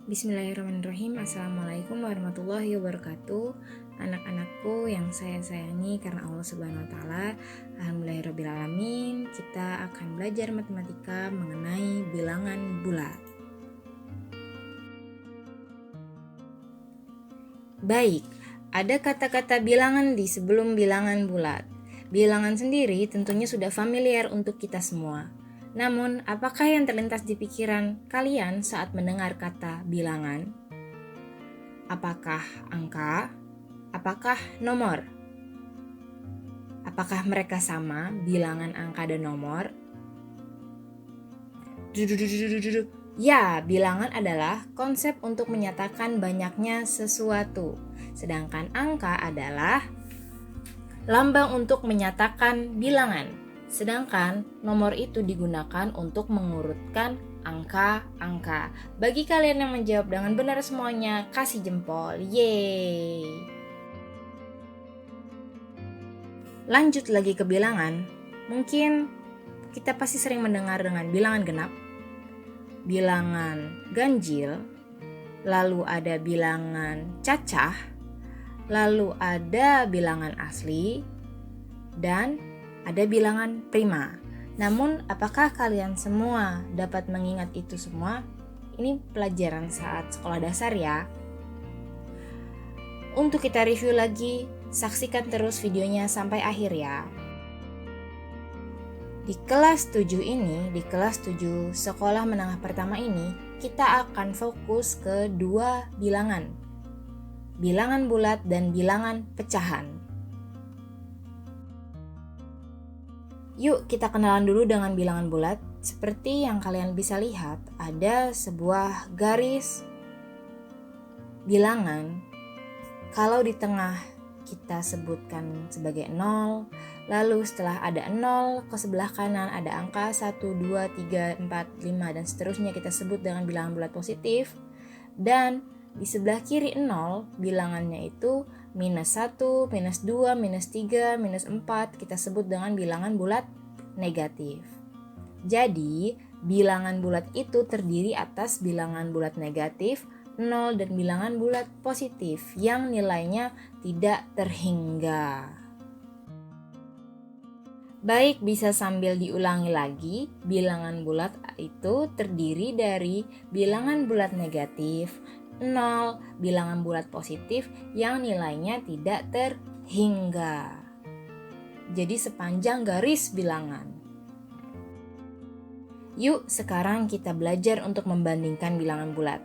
Bismillahirrahmanirrahim. Assalamualaikum warahmatullahi wabarakatuh. Anak-anakku yang saya sayangi karena Allah Subhanahu wa taala. Alhamdulillahirabbil Kita akan belajar matematika mengenai bilangan bulat. Baik, ada kata-kata bilangan di sebelum bilangan bulat. Bilangan sendiri tentunya sudah familiar untuk kita semua. Namun, apakah yang terlintas di pikiran kalian saat mendengar kata bilangan? Apakah angka? Apakah nomor? Apakah mereka sama, bilangan, angka, dan nomor? Ya, bilangan adalah konsep untuk menyatakan banyaknya sesuatu. Sedangkan angka adalah lambang untuk menyatakan bilangan. Sedangkan nomor itu digunakan untuk mengurutkan angka-angka. Bagi kalian yang menjawab dengan benar semuanya, kasih jempol. Yeay! Lanjut lagi ke bilangan. Mungkin kita pasti sering mendengar dengan bilangan genap, bilangan ganjil, lalu ada bilangan cacah, lalu ada bilangan asli, dan ada bilangan prima. Namun, apakah kalian semua dapat mengingat itu semua? Ini pelajaran saat sekolah dasar ya. Untuk kita review lagi, saksikan terus videonya sampai akhir ya. Di kelas 7 ini, di kelas 7 sekolah menengah pertama ini, kita akan fokus ke dua bilangan. Bilangan bulat dan bilangan pecahan. Yuk kita kenalan dulu dengan bilangan bulat. Seperti yang kalian bisa lihat, ada sebuah garis bilangan. Kalau di tengah kita sebutkan sebagai 0, lalu setelah ada 0, ke sebelah kanan ada angka 1, 2, 3, 4, 5, dan seterusnya kita sebut dengan bilangan bulat positif. Dan di sebelah kiri 0, bilangannya itu minus 1, minus 2, minus 3, minus 4, kita sebut dengan bilangan bulat negatif. Jadi, bilangan bulat itu terdiri atas bilangan bulat negatif, 0, dan bilangan bulat positif yang nilainya tidak terhingga. Baik, bisa sambil diulangi lagi. Bilangan bulat itu terdiri dari bilangan bulat negatif, 0, bilangan bulat positif yang nilainya tidak terhingga. Jadi sepanjang garis bilangan. Yuk sekarang kita belajar untuk membandingkan bilangan bulat.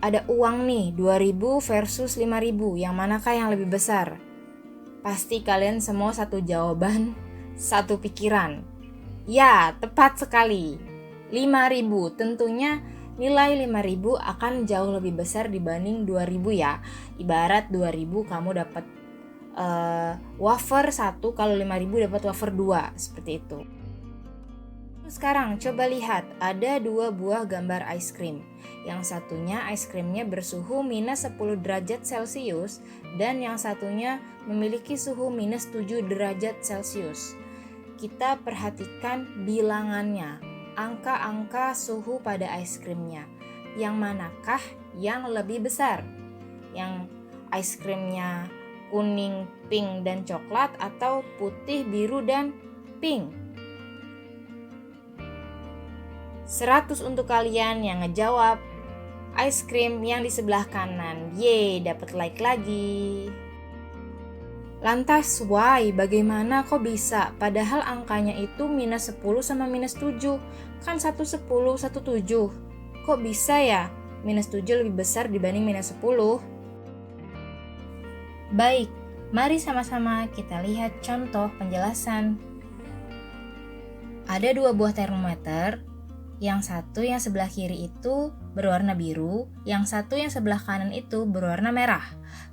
Ada uang nih, 2.000 versus 5.000, yang manakah yang lebih besar? Pasti kalian semua satu jawaban, satu pikiran. Ya, tepat sekali. 5.000, tentunya nilai 5.000 akan jauh lebih besar dibanding 2.000 ya. Ibarat 2.000 kamu dapat wafer 1, kalau 5.000 dapat wafer 2, seperti itu. Sekarang coba lihat, ada dua buah gambar ice cream. Yang satunya ice creamnya bersuhu minus 10 derajat Celcius dan yang satunya memiliki suhu minus 7 derajat Celcius. Kita perhatikan bilangannya, angka-angka suhu pada ice creamnya. Yang manakah yang lebih besar? Yang ice creamnya kuning, pink, dan coklat atau putih, biru, dan pink? 100 untuk kalian yang ngejawab ice cream yang di sebelah kanan. Yeay, dapat like lagi. Lantas why? Bagaimana kok bisa? Padahal angkanya itu minus 10 sama minus 7. Kan 1 10, 1 7. Kok bisa ya? Minus 7 lebih besar dibanding minus 10? Baik, mari sama-sama kita lihat contoh penjelasan. Ada dua buah termometer. Yang satu yang sebelah kiri itu berwarna biru, yang satu yang sebelah kanan itu berwarna merah.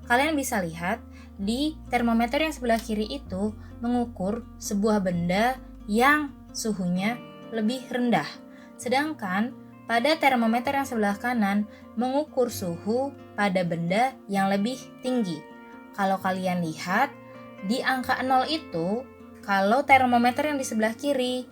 Kalian bisa lihat di termometer yang sebelah kiri itu mengukur sebuah benda yang suhunya lebih rendah. Sedangkan pada termometer yang sebelah kanan mengukur suhu pada benda yang lebih tinggi. Kalau kalian lihat di angka 0 itu, kalau termometer yang di sebelah kiri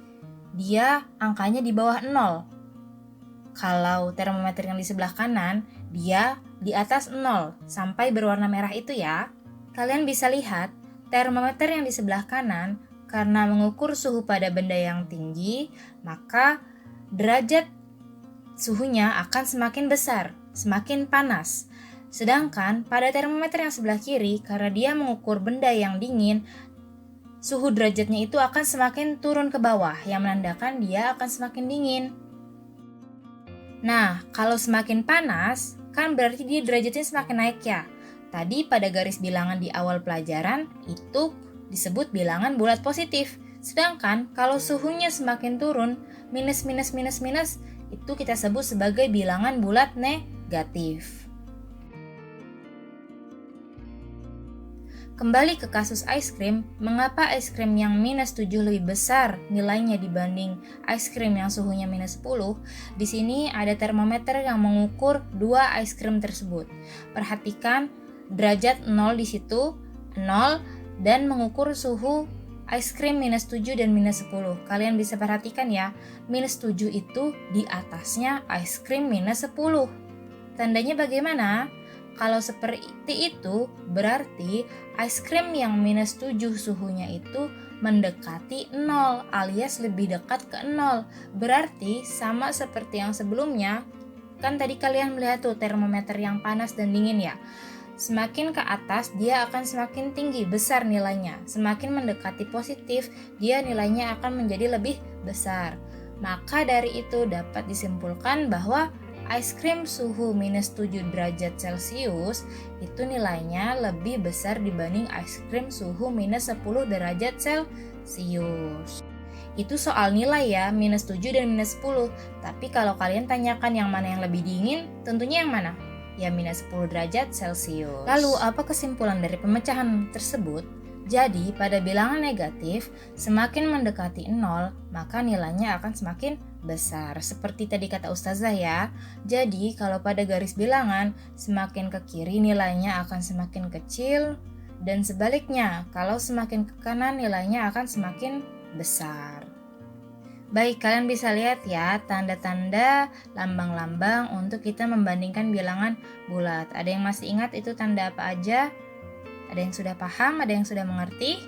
dia angkanya di bawah 0. Kalau termometer yang di sebelah kanan, dia di atas 0 sampai berwarna merah itu ya. Kalian bisa lihat, termometer yang di sebelah kanan karena mengukur suhu pada benda yang tinggi, maka derajat suhunya akan semakin besar, semakin panas. Sedangkan pada termometer yang sebelah kiri, karena dia mengukur benda yang dingin, suhu derajatnya itu akan semakin turun ke bawah, yang menandakan dia akan semakin dingin. Nah, kalau semakin panas, kan berarti dia derajatnya semakin naik ya. Tadi pada garis bilangan di awal pelajaran, itu disebut bilangan bulat positif. Sedangkan kalau suhunya semakin turun, minus, itu kita sebut sebagai bilangan bulat negatif. Kembali ke kasus es krim, mengapa es krim yang minus 7 lebih besar nilainya dibanding es krim yang suhunya minus 10? Di sini ada termometer yang mengukur dua es krim tersebut. Perhatikan derajat 0 di situ, 0, dan mengukur suhu es krim minus 7 dan minus 10. Kalian bisa perhatikan ya, minus 7 itu di atasnya es krim minus 10. Tandanya bagaimana? Kalau seperti itu, berarti es krim yang minus 7 suhunya itu mendekati 0 alias lebih dekat ke 0. Berarti sama seperti yang sebelumnya, kan tadi kalian melihat tuh termometer yang panas dan dingin ya. Semakin ke atas, dia akan semakin tinggi, besar nilainya. Semakin mendekati positif, dia nilainya akan menjadi lebih besar. Maka dari itu dapat disimpulkan bahwa es krim suhu minus 7 derajat Celcius itu nilainya lebih besar dibanding es krim suhu minus 10 derajat Celcius. Itu soal nilai ya, minus 7 dan minus 10. Tapi kalau kalian tanyakan yang mana yang lebih dingin, tentunya yang mana? Ya minus 10 derajat Celcius. Lalu apa kesimpulan dari pemecahan tersebut? Jadi pada bilangan negatif, semakin mendekati 0, maka nilainya akan semakin besar. Seperti tadi kata Ustazah ya. Jadi kalau pada garis bilangan, semakin ke kiri nilainya akan semakin kecil, dan sebaliknya, kalau semakin ke kanan nilainya akan semakin besar. Baik, kalian bisa lihat ya tanda-tanda lambang-lambang untuk kita membandingkan bilangan bulat. Ada yang masih ingat itu tanda apa aja? Ada yang sudah paham? Ada yang sudah mengerti?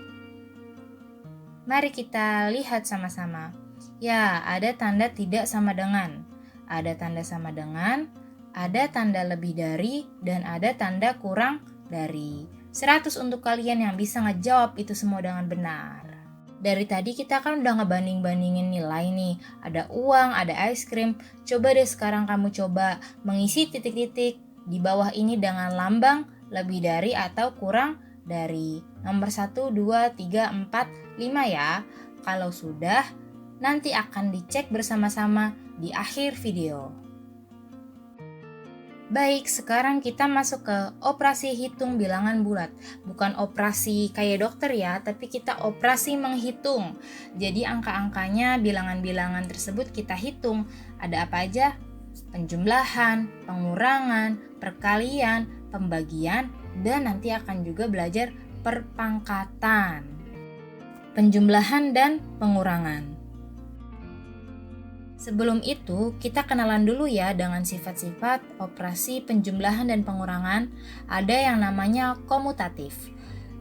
Mari kita lihat sama-sama. Ya, ada tanda tidak sama dengan. Ada tanda sama dengan, ada tanda lebih dari, dan ada tanda kurang dari. 100 untuk kalian yang bisa ngejawab itu semua dengan benar. Dari tadi kita kan udah ngebanding-bandingin nilai nih. Ada uang, ada es krim. Coba deh sekarang kamu coba mengisi titik-titik di bawah ini dengan lambang lebih dari atau kurang dari. Nomor 1, 2, 3, 4, 5 ya. Kalau sudah, nanti akan dicek bersama-sama di akhir video. Baik, sekarang kita masuk ke operasi hitung bilangan bulat. Bukan operasi kayak dokter ya, tapi kita operasi menghitung. Jadi angka-angkanya, bilangan-bilangan tersebut kita hitung. Ada apa aja? Penjumlahan, pengurangan, perkalian, pembagian, dan nanti akan juga belajar perpangkatan. Penjumlahan dan pengurangan. Sebelum itu, kita kenalan dulu ya dengan sifat-sifat operasi penjumlahan dan pengurangan. Ada yang namanya komutatif.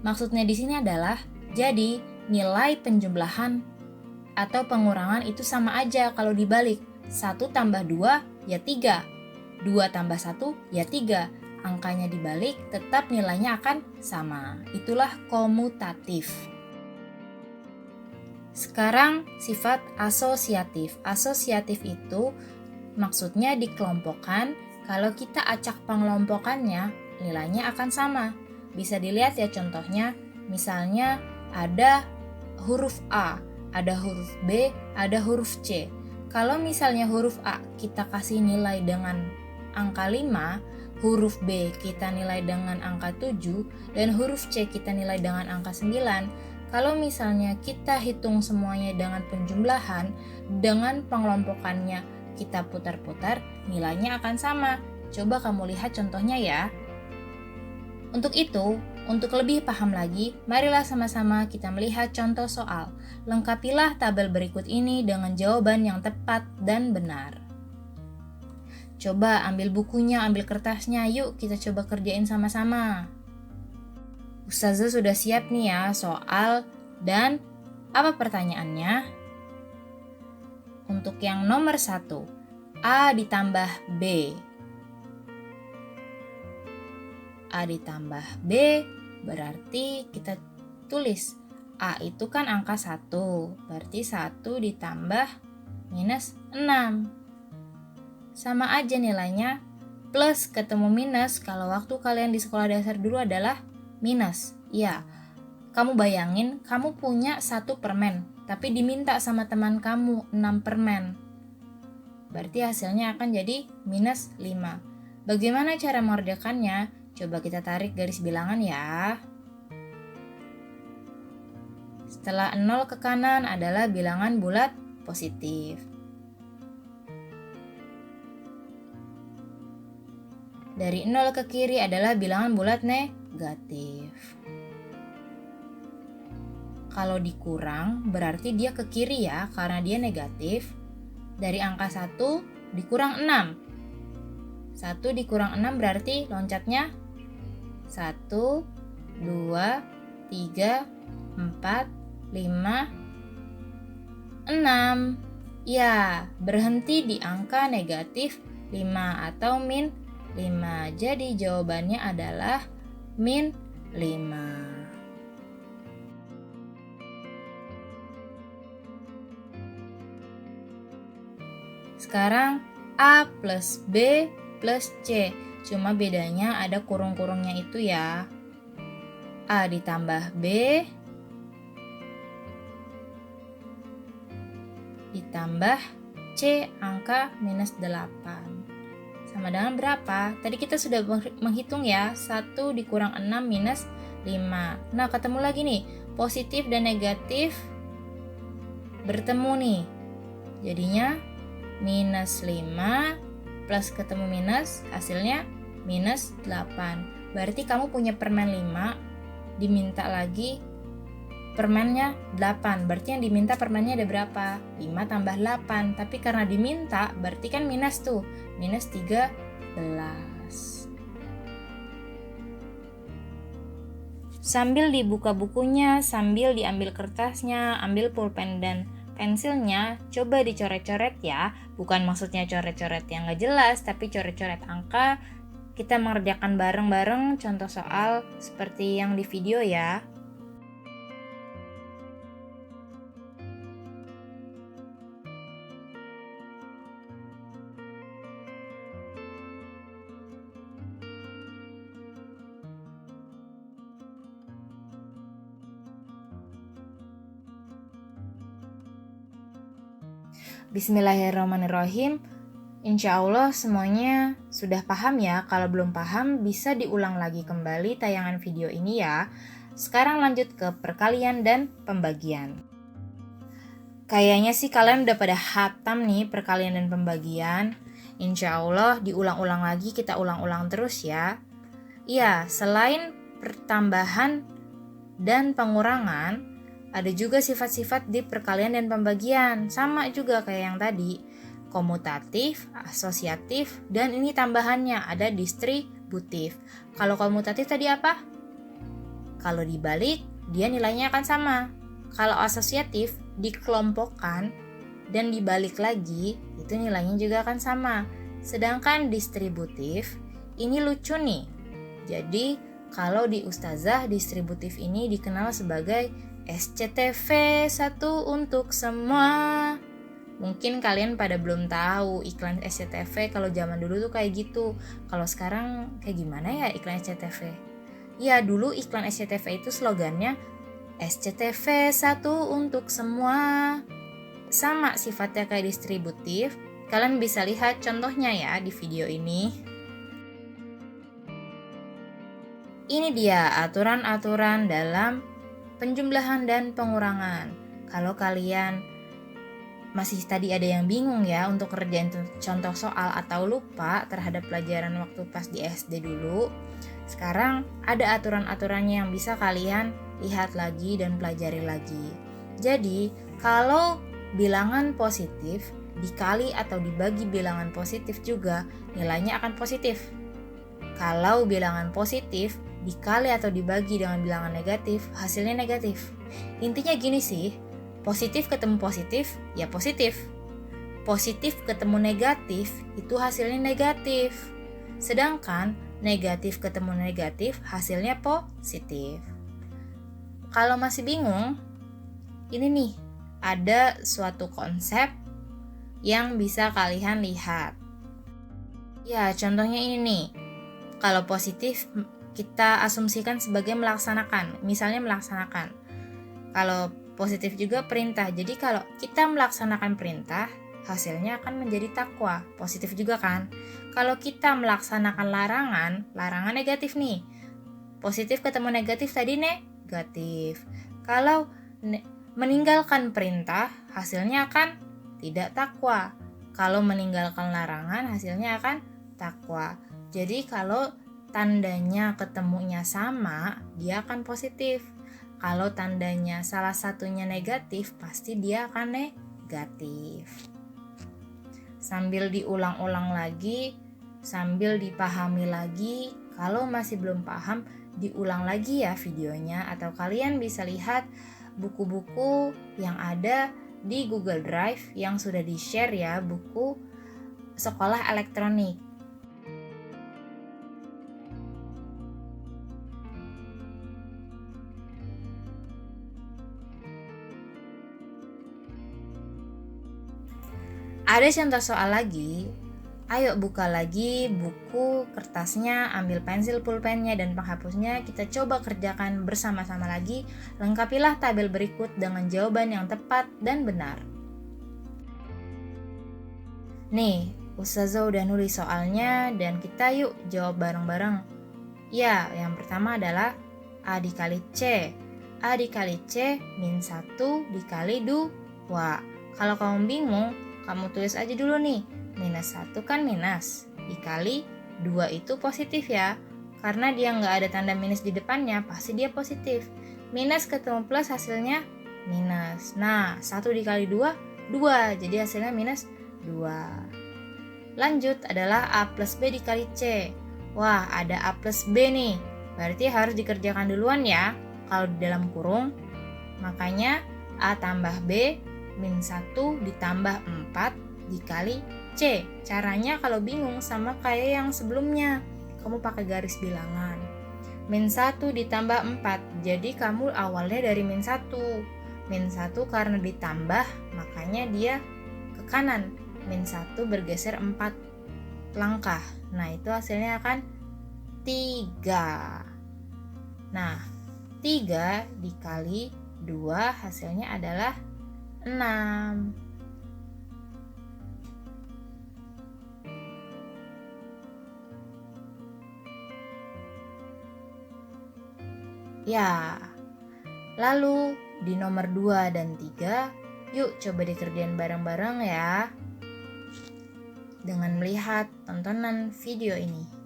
Maksudnya di sini adalah, jadi nilai penjumlahan atau pengurangan itu sama aja kalau dibalik. 1 tambah 2 ya 3, 2 tambah 1 ya 3. Angkanya dibalik, tetap nilainya akan sama. Itulah komutatif. Sekarang sifat asosiatif. Asosiatif itu maksudnya dikelompokkan. Kalau kita acak pengelompokannya, nilainya akan sama. Bisa dilihat ya contohnya. Misalnya ada huruf A, ada huruf B, ada huruf C. Kalau misalnya huruf A kita kasih nilai dengan angka 5, huruf B kita nilai dengan angka 7, dan huruf C kita nilai dengan angka 9. Kalau misalnya kita hitung semuanya dengan penjumlahan, dengan pengelompokannya kita putar-putar, nilainya akan sama. Coba kamu lihat contohnya ya. Untuk itu, untuk lebih paham lagi, marilah sama-sama kita melihat contoh soal. Lengkapilah tabel berikut ini dengan jawaban yang tepat dan benar. Coba ambil bukunya, ambil kertasnya, yuk kita coba kerjain sama-sama. Ustazah sudah siap nih ya soal dan apa pertanyaannya? Untuk yang nomor 1, A ditambah B. A ditambah B berarti kita tulis A itu kan angka 1, berarti 1 ditambah minus 6. Sama aja nilainya, plus ketemu minus kalau waktu kalian di sekolah dasar dulu adalah minus. Ya, kamu bayangin kamu punya 1 permen, tapi diminta sama teman kamu 6 permen. Berarti hasilnya akan jadi minus 5. Bagaimana cara mengerjakannya? Coba kita tarik garis bilangan ya. Setelah 0 ke kanan adalah bilangan bulat positif. Dari 0 ke kiri adalah bilangan bulat negatif. Kalau dikurang berarti dia ke kiri ya, karena dia negatif. Dari angka 1 dikurang 6. 1 dikurang 6 berarti loncatnya 1, 2, 3, 4, 5, 6. Ya, berhenti di angka negatif 5 atau min 5. Jadi jawabannya adalah min 5. Sekarang A plus B plus C. Cuma bedanya ada kurung-kurungnya itu ya. A ditambah B ditambah C angka minus 8. Sama dengan berapa? Tadi kita sudah menghitung ya, 1 dikurang 6 minus 5. Nah, ketemu lagi nih, positif dan negatif bertemu nih. Jadinya minus 5 plus ketemu minus, hasilnya minus 8. Berarti kamu punya permen 5, diminta lagi permennya 8. Berarti yang diminta permennya ada berapa? 5 tambah 8. Tapi karena diminta, berarti kan minus tuh. Minus 13. Sambil dibuka bukunya, sambil diambil kertasnya, ambil pulpen dan pensilnya, coba dicoret-coret ya. Bukan maksudnya coret-coret yang gak jelas, tapi coret-coret angka. Kita mengerjakan bareng-bareng contoh soal seperti yang di video ya. Bismillahirrahmanirrahim. Insya Allah semuanya sudah paham ya. Kalau belum paham bisa diulang lagi kembali tayangan video ini ya. Sekarang lanjut ke perkalian dan pembagian. Kayaknya sih kalian udah pada hatam nih perkalian dan pembagian. Insya Allah diulang-ulang lagi, kita ulang-ulang terus ya. Iya, selain pertambahan dan pengurangan, ada juga sifat-sifat di perkalian dan pembagian. Sama juga kayak yang tadi. Komutatif, asosiatif, dan ini tambahannya ada distributif. Kalau komutatif tadi apa? Kalau dibalik, dia nilainya akan sama. Kalau asosiatif, dikelompokkan dan dibalik lagi, itu nilainya juga akan sama. Sedangkan distributif, ini lucu nih. Jadi, kalau di Ustazah, distributif ini dikenal sebagai SCTV, satu untuk semua. Mungkin kalian pada belum tahu iklan SCTV kalau zaman dulu tuh kayak gitu. Kalau sekarang kayak gimana ya iklan SCTV? Ya dulu iklan SCTV itu slogannya SCTV satu untuk semua. Sama sifatnya kayak distributif. Kalian bisa lihat contohnya ya di video ini. Ini dia aturan-aturan dalam penjumlahan dan pengurangan. Kalau kalian masih tadi ada yang bingung ya untuk kerjain contoh soal atau lupa terhadap pelajaran waktu pas di SD dulu, sekarang ada aturan-aturannya yang bisa kalian lihat lagi dan pelajari lagi. Jadi, kalau bilangan positif dikali atau dibagi bilangan positif juga, nilainya akan positif. Kalau bilangan positif dikali atau dibagi dengan bilangan negatif, hasilnya negatif. Intinya gini sih, positif ketemu positif, ya positif. Positif ketemu negatif, itu hasilnya negatif. Sedangkan negatif ketemu negatif, hasilnya positif. Kalau masih bingung, ini nih, ada suatu konsep yang bisa kalian lihat. Ya, contohnya ini nih. Kalau positif, kita asumsikan sebagai melaksanakan. Misalnya melaksanakan. Kalau positif juga perintah. Jadi kalau kita melaksanakan perintah, hasilnya akan menjadi takwa. Positif juga kan? Kalau kita melaksanakan larangan negatif nih. Positif ketemu negatif tadi negatif. Kalau meninggalkan perintah, hasilnya akan tidak takwa. Kalau meninggalkan larangan, hasilnya akan takwa. Jadi kalau tandanya ketemunya sama, dia akan positif. Kalau tandanya salah satunya negatif, pasti dia akan negatif. Sambil diulang-ulang lagi, sambil dipahami lagi. Kalau masih belum paham, diulang lagi ya videonya. Atau kalian bisa lihat buku-buku yang ada di Google Drive yang sudah di-share ya, buku sekolah elektronik. Ada contoh soal lagi. Ayo buka lagi buku, kertasnya, ambil pensil, pulpennya, dan penghapusnya. Kita coba kerjakan bersama-sama lagi. Lengkapilah tabel berikut dengan jawaban yang tepat dan benar. Nih, Ustazah udah nulis soalnya dan kita yuk jawab bareng-bareng. Ya, yang pertama adalah A dikali C. A dikali C min 1 dikali 2. Kalau kamu bingung, kamu tulis aja dulu nih, minus 1 kan minus, dikali 2 itu positif ya. Karena dia nggak ada tanda minus di depannya, pasti dia positif. Minus ketemu plus hasilnya minus. Nah, 1 dikali 2, 2. Jadi hasilnya minus 2. Lanjut adalah A plus B dikali C. Wah, ada A plus B nih. Berarti harus dikerjakan duluan ya, kalau di dalam kurung. Makanya A tambah B min 1 ditambah 4 dikali C. Caranya kalau bingung sama kayak yang sebelumnya, kamu pakai garis bilangan. Min 1 ditambah 4, jadi kamu awalnya dari min 1. Min 1 karena ditambah, makanya dia ke kanan. Min 1 bergeser 4 langkah. Nah, itu hasilnya akan 3. Nah, 3 dikali 2 hasilnya adalah 6. Ya, lalu di nomor 2 dan 3, yuk coba dikerjain bareng-bareng ya, dengan melihat tontonan video ini.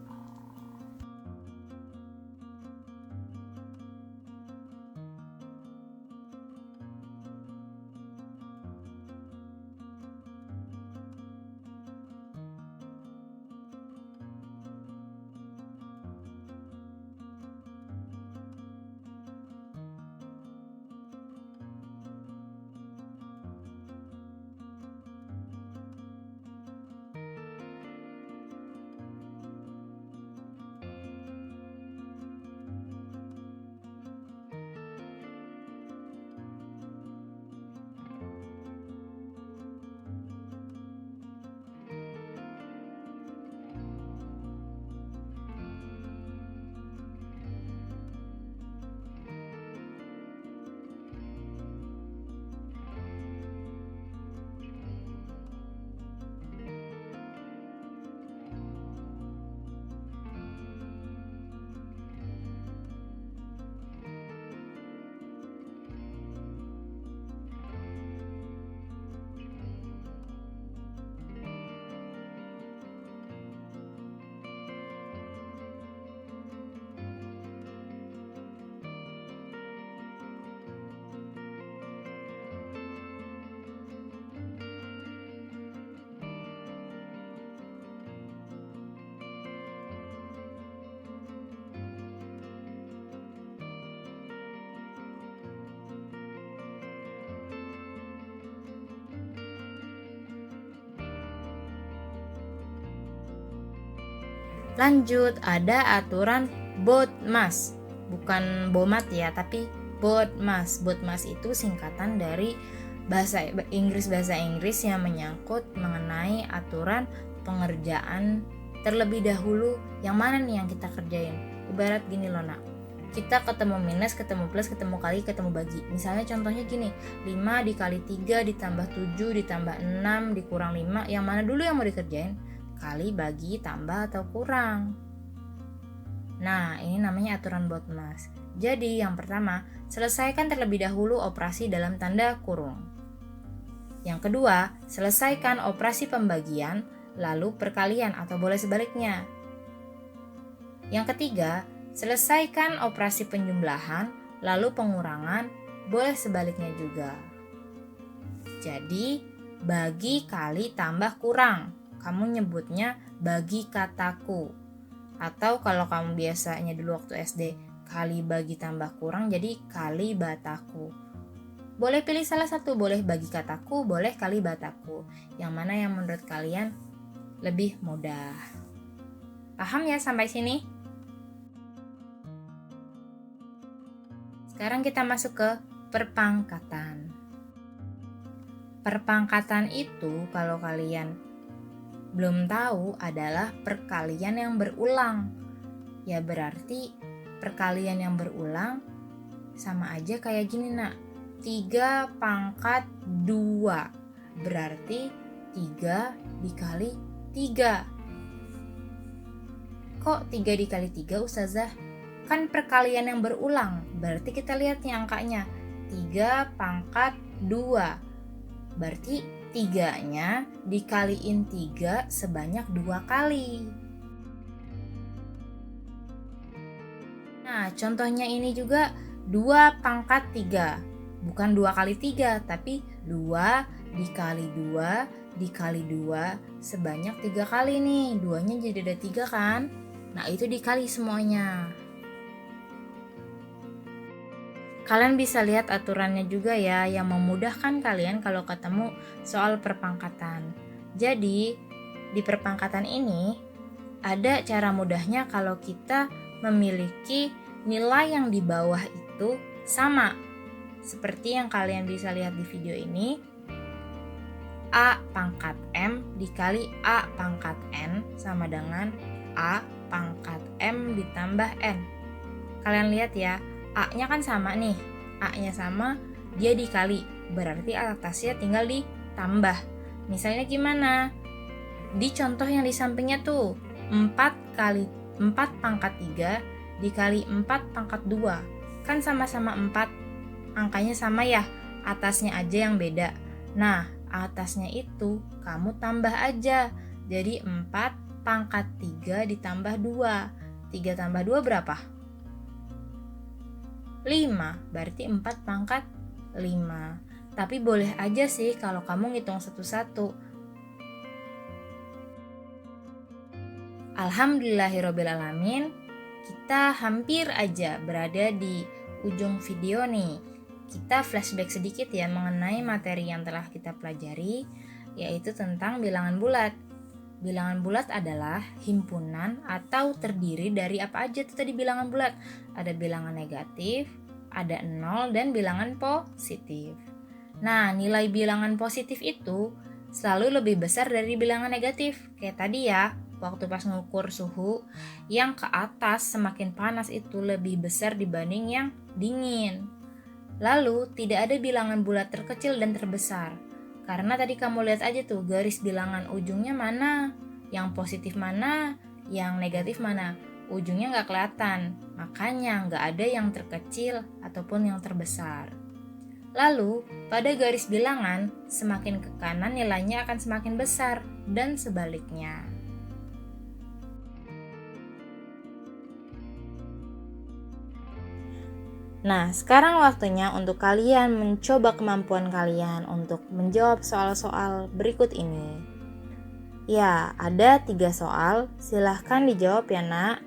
Lanjut, ada aturan BODMAS. Bukan BOMAT ya, tapi BODMAS. BODMAS itu singkatan dari bahasa Inggris yang menyangkut mengenai aturan pengerjaan terlebih dahulu. Yang mana nih yang kita kerjain? Ibarat gini loh nak, kita ketemu minus, ketemu plus, ketemu kali, ketemu bagi. Misalnya contohnya gini, 5 dikali 3 ditambah 7 ditambah 6 dikurang 5. Yang mana dulu yang mau dikerjain? Kali, bagi, tambah, atau kurang. Nah, ini namanya aturan BODMAS. Jadi yang pertama, selesaikan terlebih dahulu operasi dalam tanda kurung. Yang kedua, selesaikan operasi pembagian, lalu perkalian atau boleh sebaliknya. Yang ketiga, selesaikan operasi penjumlahan, lalu pengurangan, boleh sebaliknya juga. Jadi, bagi, kali, tambah, kurang. Kamu nyebutnya bagi kataku. Atau kalau kamu biasanya dulu waktu SD, kali bagi tambah kurang, jadi kali bataku. Boleh pilih salah satu, boleh bagi kataku, boleh kali bataku. Yang mana yang menurut kalian lebih mudah. Paham ya sampai sini? Sekarang kita masuk ke perpangkatan. Perpangkatan itu kalau kalian belum tahu adalah perkalian yang berulang. Ya berarti perkalian yang berulang sama aja kayak gini nak. 3 pangkat 2 berarti 3 dikali 3. Kok 3 dikali 3 Ustazah? Kan perkalian yang berulang. Berarti kita lihat nih angkanya. 3 pangkat 2. Berarti 3-nya dikaliin 3 sebanyak 2 kali. Nah, contohnya ini juga 2 pangkat 3. Bukan 2 kali 3, tapi 2 dikali 2 dikali 2 sebanyak 3 kali nih. 2-nya jadi ada 3 kan? Nah, itu dikali semuanya. Kalian bisa lihat aturannya juga ya, yang memudahkan kalian kalau ketemu soal perpangkatan. Jadi, di perpangkatan ini ada cara mudahnya kalau kita memiliki nilai yang di bawah itu sama. Seperti yang kalian bisa lihat di video ini, A pangkat M dikali A pangkat N sama dengan A pangkat M ditambah N. Kalian lihat ya, A-nya kan sama nih, A-nya sama, dia dikali, berarti atasnya tinggal ditambah. Misalnya gimana? Di contoh yang di sampingnya tuh, 4 pangkat 3 dikali 4 pangkat 2. Kan sama-sama 4, angkanya sama ya, atasnya aja yang beda. Nah, atasnya itu kamu tambah aja, jadi 4 pangkat 3 ditambah 2. 3 tambah 2 berapa? 5, berarti 4 pangkat 5. Tapi boleh aja sih kalau kamu ngitung satu-satu. Alhamdulillahirobbilalamin, kita hampir aja berada di ujung video nih. Kita flashback sedikit ya mengenai materi yang telah kita pelajari, yaitu tentang bilangan bulat. Bilangan bulat adalah himpunan atau terdiri dari apa aja tuh tadi bilangan bulat. Ada bilangan negatif, ada 0, dan bilangan positif. Nah, nilai bilangan positif itu selalu lebih besar dari bilangan negatif. Kayak tadi ya, waktu pas ngukur suhu, yang ke atas semakin panas itu lebih besar dibanding yang dingin. Lalu, tidak ada bilangan bulat terkecil dan terbesar. Karena tadi kamu lihat aja tuh garis bilangan ujungnya mana, yang positif mana, yang negatif mana. Ujungnya nggak kelihatan, makanya nggak ada yang terkecil ataupun yang terbesar. Lalu, pada garis bilangan, semakin ke kanan nilainya akan semakin besar, dan sebaliknya. Nah, sekarang waktunya untuk kalian mencoba kemampuan kalian untuk menjawab soal-soal berikut ini. Ya, ada 3 soal, silahkan dijawab ya nak.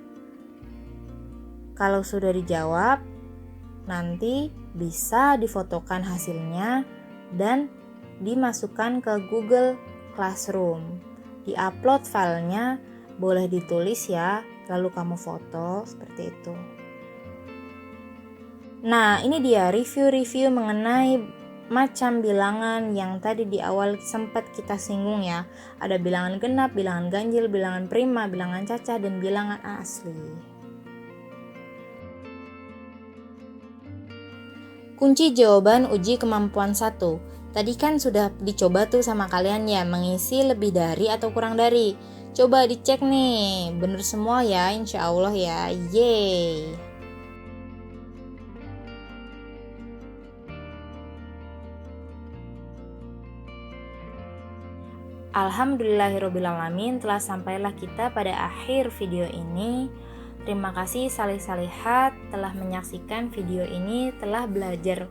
Kalau sudah dijawab, nanti bisa difotokan hasilnya dan dimasukkan ke Google Classroom. Di-upload filenya boleh ditulis ya, lalu kamu foto seperti itu. Nah, ini dia review-review mengenai macam bilangan yang tadi di awal sempat kita singgung ya. Ada bilangan genap, bilangan ganjil, bilangan prima, bilangan cacah, dan bilangan asli. Kunci jawaban uji kemampuan 1. Tadi kan sudah dicoba tuh sama kalian ya, mengisi lebih dari atau kurang dari. Coba dicek nih, bener semua ya, insya Allah ya, yeay. Alhamdulillahirobbilalamin, telah sampailah kita pada akhir video ini. Terima kasih salih-salihat telah menyaksikan video ini, telah belajar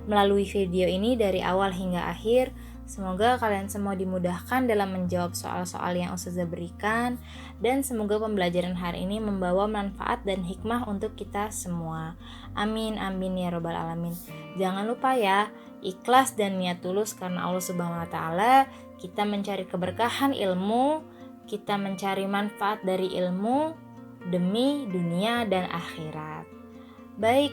melalui video ini dari awal hingga akhir. Semoga kalian semua dimudahkan dalam menjawab soal-soal yang Ustazah berikan, dan semoga pembelajaran hari ini membawa manfaat dan hikmah untuk kita semua. Amin amin ya robbal alamin. Jangan lupa ya, ikhlas dan niat tulus karena Allah Subhanahu wa taala. Kita mencari keberkahan ilmu, kita mencari manfaat dari ilmu demi dunia dan akhirat. Baik,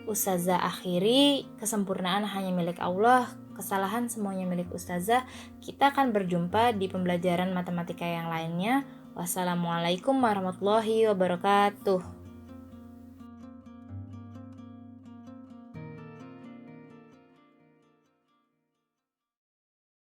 Ustazah akhiri, kesempurnaan hanya milik Allah, kesalahan semuanya milik Ustazah. Kita akan berjumpa di pembelajaran matematika yang lainnya. Wassalamualaikum warahmatullahi wabarakatuh.